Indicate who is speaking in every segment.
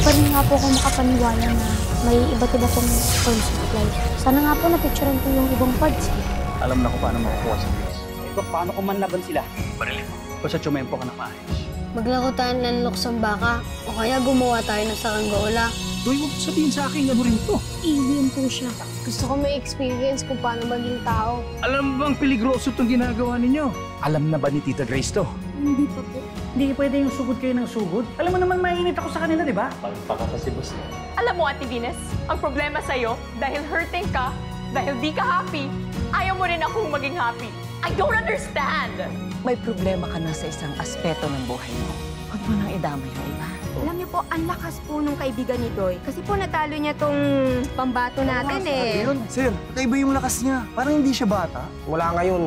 Speaker 1: pa rin nga po ako makapaniwala na may iba't iba pong forms of life. Sana nga po napicturean ko yung ibang parts.
Speaker 2: Alam na ko paano makukuha sa Grace.
Speaker 3: Ito, paano kung manlaban sila?
Speaker 2: Barilin mo. Basta tsumempo ka na maayos.
Speaker 4: Maglaro tayo ng luksong baka o kaya gumawa tayo ng saranggola.
Speaker 5: Doy, huwag sabihin sa akin, ano rin to?
Speaker 1: Alien po siya.
Speaker 4: Gusto ko may experience kung paano maging tao.
Speaker 5: Alam mo bang peligroso itong ginagawa ninyo?
Speaker 2: Alam na ba ni Tita Grace to?
Speaker 1: Hindi pa po.
Speaker 5: Hindi pwede yung sugod kayo ng sugod. Alam mo naman, mainit ako sa kanila, di ba?
Speaker 2: Palpaka kasi boss.
Speaker 6: Alam mo, Ate Venus, ang problema sa'yo, dahil hurting ka, dahil di ka happy, ayaw mo rin akong maging happy. I don't understand!
Speaker 7: May problema ka na sa isang aspeto ng buhay mo. Huwag mo nang idamay yung iba.
Speaker 8: Alam niyo po, ang lakas po nung kaibigan ni Doy. Kasi po natalo niya tong pambato natin eh.
Speaker 9: Sir, kaiba yung lakas niya. Parang hindi siya bata.
Speaker 10: Mula ngayon,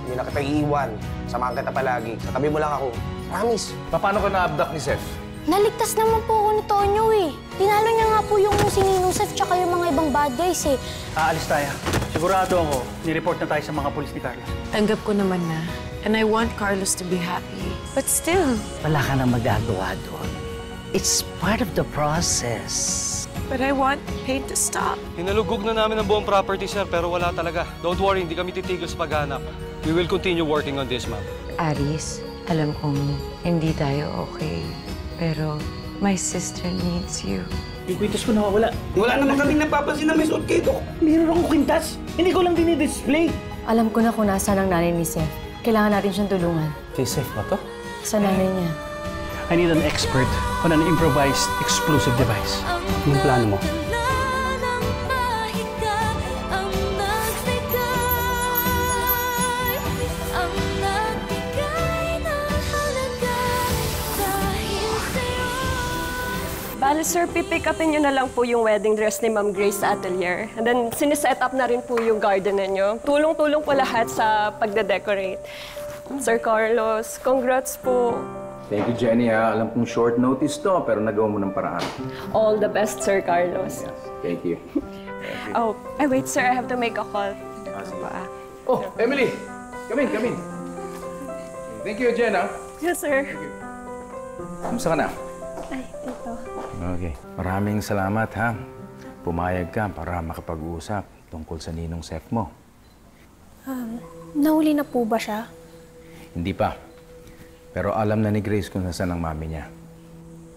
Speaker 10: hindi na kita iiwan. Samahan kita palagi. Sa tabi mo lang ako. Promise.
Speaker 9: Paano ka na-abduct ni Seth?
Speaker 1: Naligtas naman po ako ni Tonyo eh. Tinalo niya nga po yung si Ninong Seth tsaka yung mga ibang bad guys eh.
Speaker 2: Aalis tayo. Sigurado ako, nireport na tayo sa mga pulis ni Carlos.
Speaker 7: Tanggap ko naman na. And I want Carlos to be happy. But still,
Speaker 11: Wala ka nang magagawa doon. It's part of the process.
Speaker 7: but I want pain to stop.
Speaker 12: Hinalugog na namin ang buong property, sir, pero wala talaga. Don't worry, hindi kami titigil sa paghanap. We will continue working on this, ma'am.
Speaker 7: Aris, alam kong hindi tayo okay. Pero my sister needs you.
Speaker 5: Yung kwintas ko nawawala.
Speaker 3: Wala naman kaming napapansin na may suot kayo, Dok.
Speaker 5: Meron akong kwintas. Hindi ko lang dinidisplay.
Speaker 13: Alam ko na kung nasaan ang nanay ni Seth. Kailangan natin siyang tulungan.
Speaker 2: Si Seth ba to?
Speaker 13: Sa nanay niya.
Speaker 2: I need an expert on an improvised explosive device.
Speaker 3: Yung plano mo?
Speaker 6: Bale, sir, pipick upin nyo na lang po yung wedding dress ni Ma'am Grace sa atelier. And then, siniset up na rin po yung garden ninyo. Tulong-tulong po lahat sa pagde-decorate. Sir Carlos, congrats po.
Speaker 5: Thank you, Jenny, ha. Alam kong short notice to, pero nagawa mo ng paraan.
Speaker 6: All the best, Sir Carlos.
Speaker 5: Thank you.
Speaker 6: Oh, wait, sir. I have to make a call.
Speaker 5: Oh, Emily! Come in. Thank you, Jenna.
Speaker 6: Yes, sir.
Speaker 5: Kamusta ka na?
Speaker 6: Ay, ito.
Speaker 5: Okay. Maraming salamat, ha. Pumayag ka para makapag-uusap tungkol sa ninong Seth mo.
Speaker 1: Nahuli na po ba siya?
Speaker 5: Hindi pa. Pero alam na ni Grace kung nasaan ang mami niya.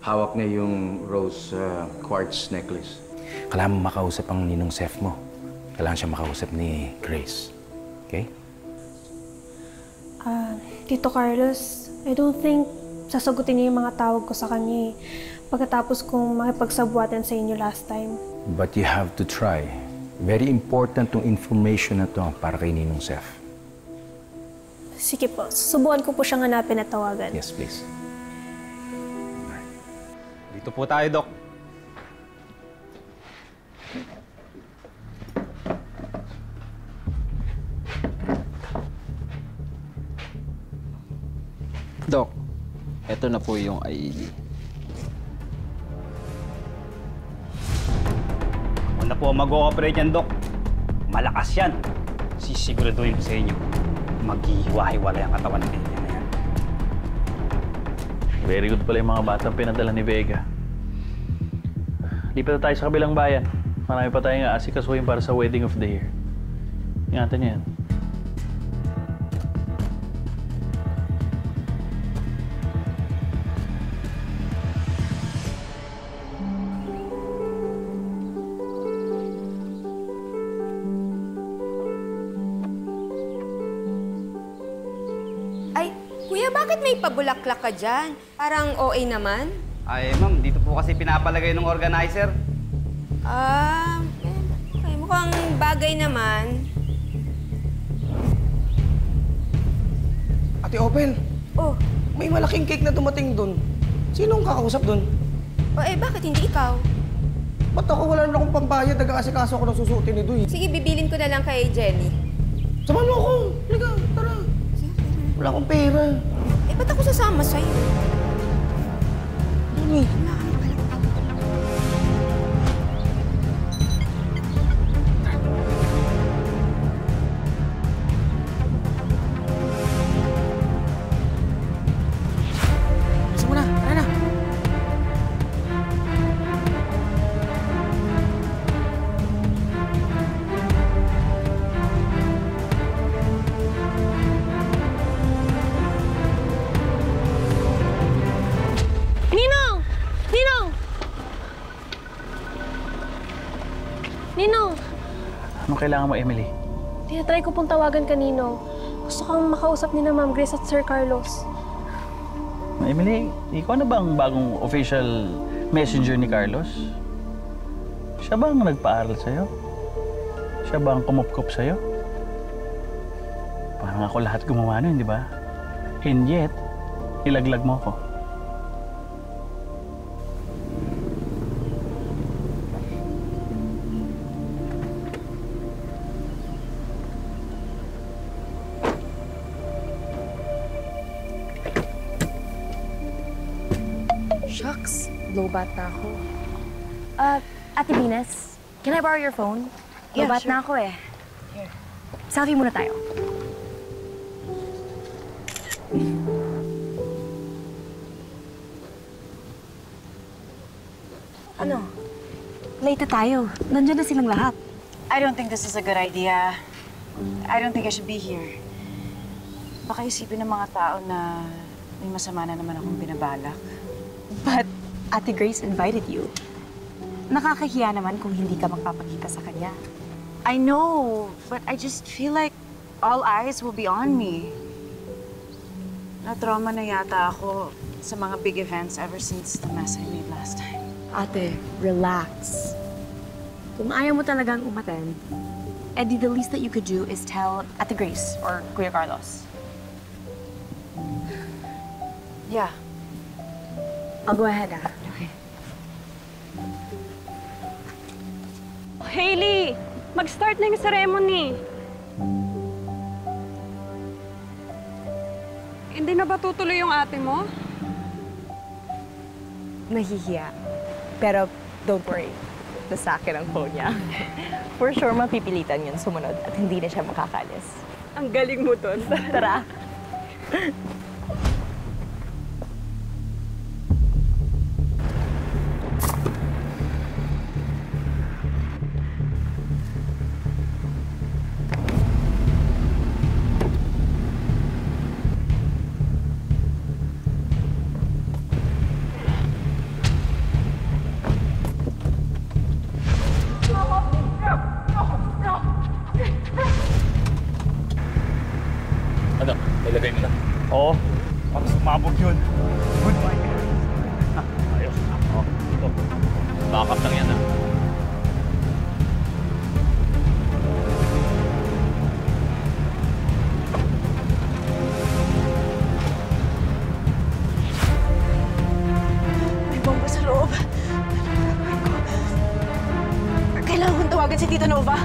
Speaker 5: Hawak niya yung rose quartz necklace. Kailangan mo makausap ang ninong Seth mo. Kailangan siya makausap ni Grace. Okay?
Speaker 1: Tito Carlos, I don't think sasagutin niya yung mga tawag ko sa kanya eh. Pagkatapos kong makipagsabuatan sa inyo last time.
Speaker 5: But you have to try. Very important tong information na to para kay ninong Seth.
Speaker 1: Sige po, susubukan ko po siyang hanapin at tawagan.
Speaker 5: Yes, please.
Speaker 12: Dito po tayo, Doc.
Speaker 3: Dok, eto na po yung IED.
Speaker 2: Ako na po mag-ooperate yan, Doc. Malakas yan. Sisiguraduhin ko sa inyo. Maghihiwa-hiwalay ang katawan ng baby na yan.
Speaker 14: Very good pala yung mga batang pinadala ni Vega. Lipat na tayo sa kabilang bayan. Marami pa tayong aasikasuhin para sa wedding of the year. Ingatan niyo yan.
Speaker 8: Kuya, bakit may pabulaklak ka dyan? Parang OA naman.
Speaker 3: Ay, ma'am, dito po kasi pinapalagay ng organizer.
Speaker 8: Okay, mukhang bagay naman.
Speaker 10: Ate Open,
Speaker 8: Oh,
Speaker 10: may malaking cake na dumating dun. Sinong kakausap dun?
Speaker 8: bakit hindi ikaw?
Speaker 10: Ba't ako wala naman akong pambayad? Nag-aasikaso ako ng susuotin ni Doy.
Speaker 8: Sige, bibilin ko na lang kay Jenny.
Speaker 10: Samahan mo ako. Halika, tara. Wala akong pera.
Speaker 8: Ba't ako sasama sa'yo?
Speaker 10: Jenny. Bisa mo na, tara na.
Speaker 1: Ninong!
Speaker 14: Anong kailangan mo, Emily?
Speaker 1: Tinatry ko pong tawagan kanino. Gusto kang makausap ni na Ma'am Grace at Sir Carlos.
Speaker 14: Emily, ikaw na ba ang bagong official messenger ni Carlos? Siya ba ang nagpaaral sa'yo? Siya ba ang kumupkup sa'yo? Parang ako lahat gumawa nun, di ba? And yet, ilaglag mo ko.
Speaker 13: Shucks, lowbat na ako. Ate Venus, can I borrow your phone?
Speaker 7: Yeah,
Speaker 13: Lowbat
Speaker 7: sure.
Speaker 13: na ako eh. Here. Selfie muna tayo. Ano? Late na tayo. Nandiyan na silang lahat.
Speaker 7: I don't think this is a good idea. I don't think I should be here. Baka isipin ng mga tao na may masama na naman akong binabalak.
Speaker 13: But Ate Grace invited you. Nakakahiya naman kung hindi ka magpapakita sa kanya.
Speaker 7: I know, but I just feel like all eyes will be on me. Na-trauma na yata ako sa mga big events ever since the mess I made last time.
Speaker 13: Ate, relax. Kung ayaw mo talagang umattend, edi the least that you could do is tell Ate Grace or Kuya Carlos.
Speaker 7: Yeah.
Speaker 13: I'll go ahead, ah.
Speaker 7: Okay.
Speaker 6: Hailey! Mag-start na yung ceremony. Hindi na ba tutuloy yung ate mo?
Speaker 13: Nahihiya. Pero don't worry. Nasa akin ang phone niya. For sure, mapipilitan yun sumunod at hindi na siya makakalis.
Speaker 6: Ang galing mo doon.
Speaker 13: Tara.
Speaker 2: Ano? Nilagay mo na?
Speaker 14: Oo.
Speaker 2: Para sumabog yun. Goodbye. Ayos. Ito. Backup lang yan,
Speaker 7: May bomba sa loob. Kailangan kong tawagan si Tita Nova.